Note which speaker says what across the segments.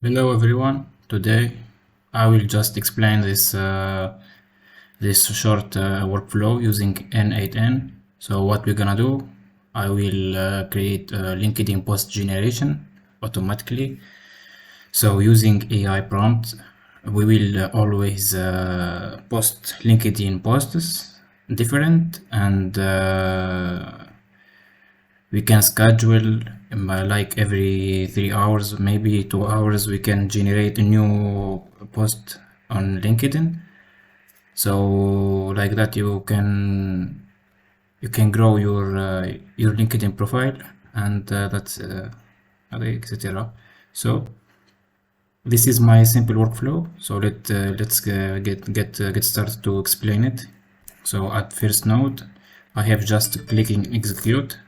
Speaker 1: Hello everyone. Today I will just explain this short workflow using n8n. So what we're gonna do, I will create a LinkedIn post generation automatically. So using AI prompt, we will always post LinkedIn posts different, and we can schedule like every 3 hours, maybe 2 hours, we can generate a new post on LinkedIn. So like that you can grow your LinkedIn profile, and that's okay, etc. So this is my simple workflow. So let's get started to explain it. So at first node, I have just clicking execute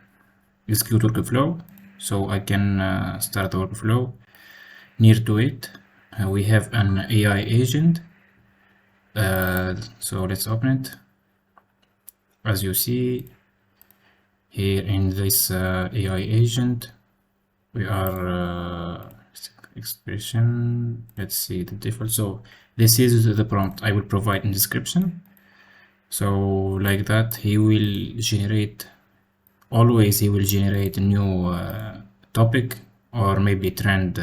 Speaker 1: workflow, so I can start the workflow. Near to it, we have an AI agent. So let's open it. As you see here in this AI agent, we are expression. Let's see the default. So this is the prompt I will provide in description. So like that, he will generate. Always he will generate a new topic, or maybe trend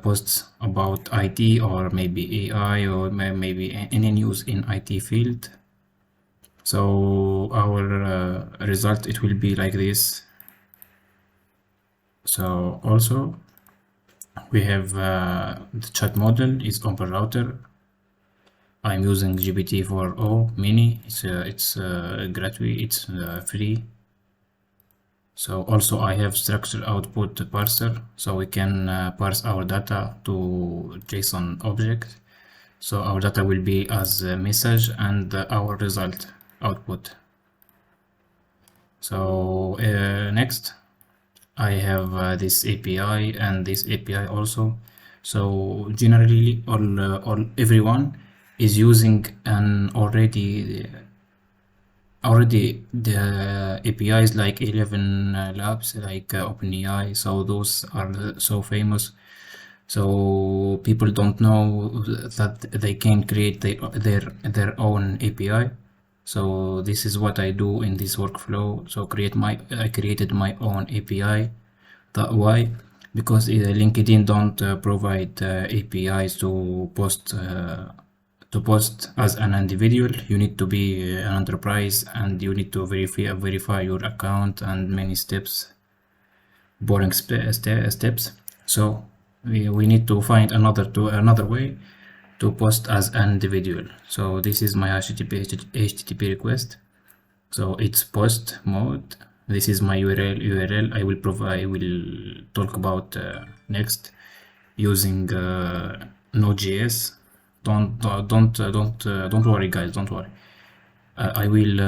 Speaker 1: posts about IT, or maybe AI, or maybe any news in IT field. So our result, it will be like this. So also we have the chat model is open router. I'm using GPT-4o mini. It's gratuitous, it's free. So also I have structured output parser, so we can parse our data to JSON object. So our data will be as a message, and our result output. So next I have this API and this API also. So generally all everyone is using an already the APIs like 11 labs, like OpenAI. So those are so famous. So people don't know that they can create their own API. So this is what I do in this workflow. So I created my own API. Why? Because LinkedIn don't provide APIs to post as an individual. You need to be an enterprise, and you need to verify your account, and many steps, boring steps. So we need to find another way to post as an individual. So this is my HTTP request. So it's post mode. This is my URL. I will talk about next using Node.js. Don't worry, guys. Don't worry. I will.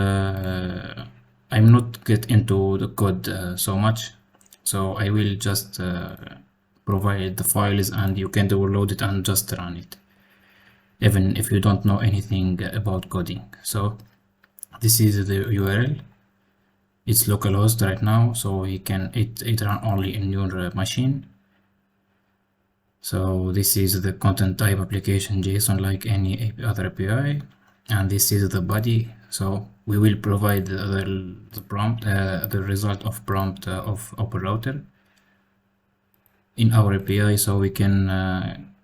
Speaker 1: I'm not get into the code so much, so I will just provide the files, and you can download it and just run it, even if you don't know anything about coding. So this is the URL. It's localhost right now, so it run only in your machine. So this is the content type application JSON, like any other API, and this is the body. So we will provide the prompt, the result of prompt of operator in our API, so we can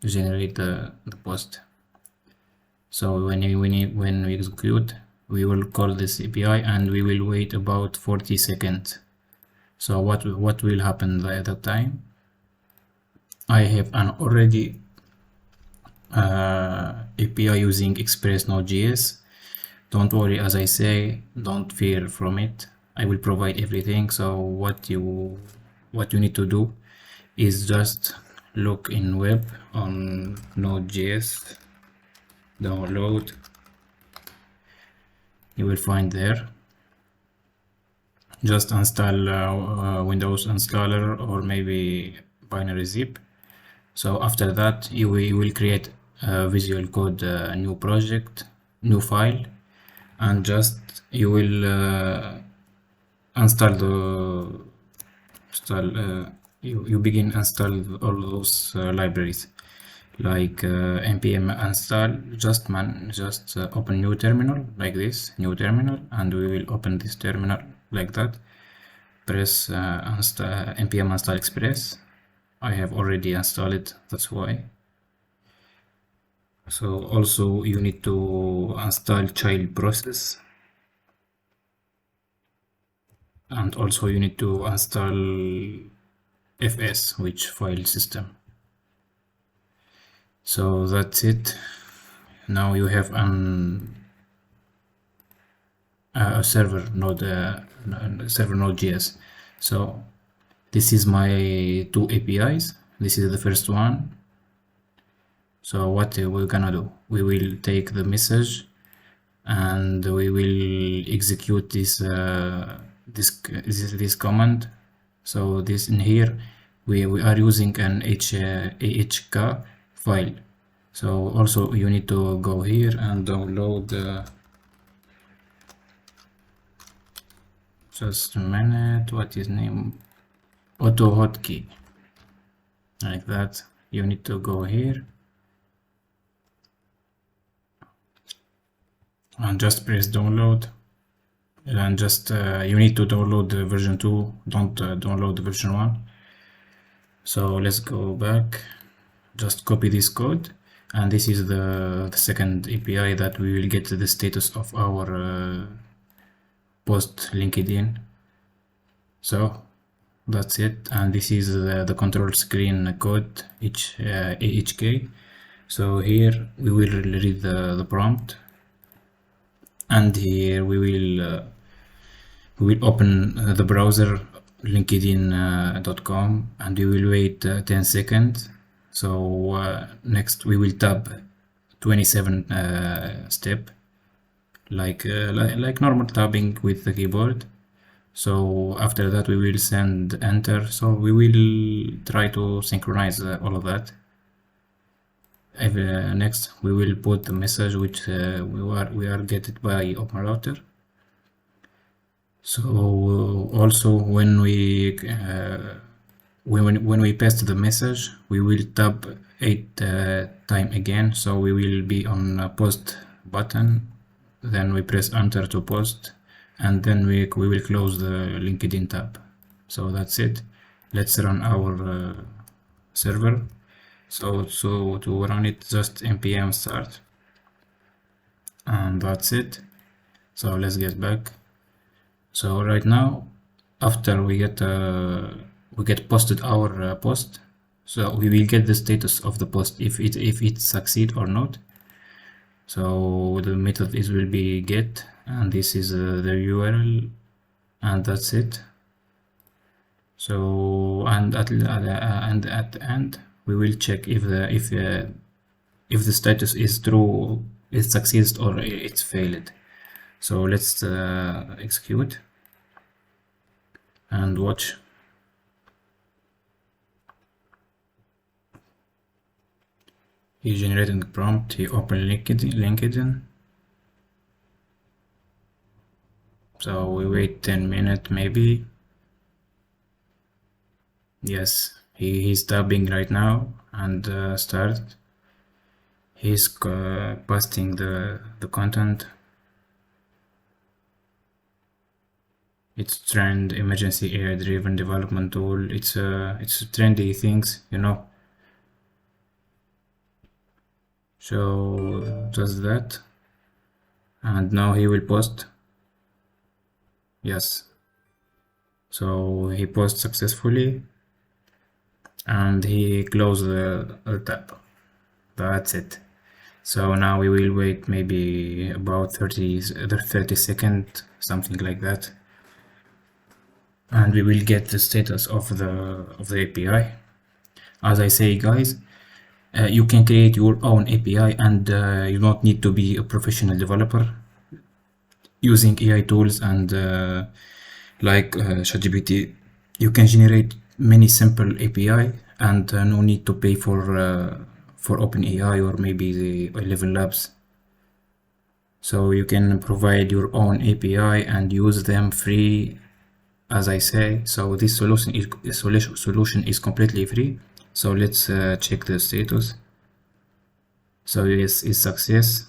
Speaker 1: generate the post. So when we execute, we will call this API, and we will wait about 40 seconds. So what will happen at that time? I have an already API using Express Node.js. Don't worry, as I say, don't fear from it. I will provide everything. So what you need to do is just look in web on Node.js, download. You will find there. Just install Windows installer, or maybe binary zip. So after that, you will create a Visual Code new project, new file, and just you will install you begin install all those libraries like npm install. Just open new terminal like this, new terminal, and we will open this terminal like that. Press npm install express. I have already installed it, that's why. So also you need to install child process, and also you need to install fs, which file system. So that's it. Now you have a server node, server node.js. So this is my two APIs. This is the first one. So what we're gonna do, we will take the message and we will execute this this command. So this in here we are using an ahk file. So also you need to go here and download just a minute, what is name, auto hotkey, like that. You need to go here and just press download, and just you need to download the version 2, don't download the version 1. So let's go back, just copy this code, and this is the second API that we will get the status of our post LinkedIn. So that's it, and this is the control screen code, ahk. So here we will read the prompt, and here we will open the browser linkedin.com, and we will wait 10 seconds. So next we will tab 27 step, like normal tabbing with the keyboard. So after that we will send enter. So we will try to synchronize all of that. Next we will put the message which we are get by open router. So also when we paste the message, we will tap 8 times again. So we will be on post button, then we press enter to post, and then we will close the LinkedIn tab. So that's it. Let's run our server. So to run it, just npm start, and that's it. So let's get back. So right now, after we get posted our post, so we will get the status of the post if it succeed or not. So the method will be get, and this is the URL, and that's it. So and at the end we will check if the status is true, it succeeds, or it's failed. So let's execute and watch. He generating the prompt, he opened LinkedIn. So we wait 10 minutes maybe. Yes, he's tabbing right now, and start. He's pasting the content. It's trend emergency AI driven development tool. It's trendy things, you know. So just that, and now he will post. Yes, so he posts successfully, and he closed the tab. That's it. So now we will wait maybe about 30 seconds, something like that, and we will get the status of the API. As I say, guys, you can create your own API, and you don't need to be a professional developer. Using AI tools and like ChatGPT, you can generate many simple API, and no need to pay for OpenAI or maybe the 11 Labs. So you can provide your own API and use them free as I say. So this solution is completely free. So let's check the status. So yes, it's success.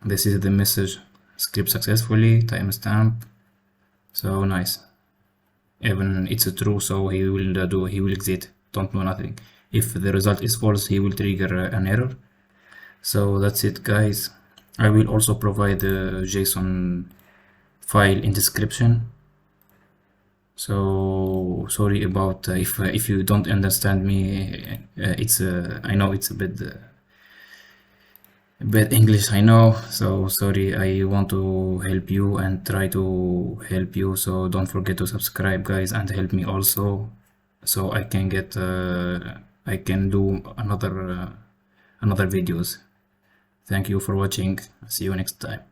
Speaker 1: This is the message: script successfully, timestamp. So nice. Even it's true, so he will exit, don't know nothing. If the result is false, he will trigger an error. So that's it, guys. I will also provide the JSON file in description. So sorry about if you don't understand me. It's I know it's a bit bad English, I know, so sorry. I want to help you and try to help you, so don't forget to subscribe, guys, and help me also, so I can get I can do another videos. Thank you for watching. See you next time.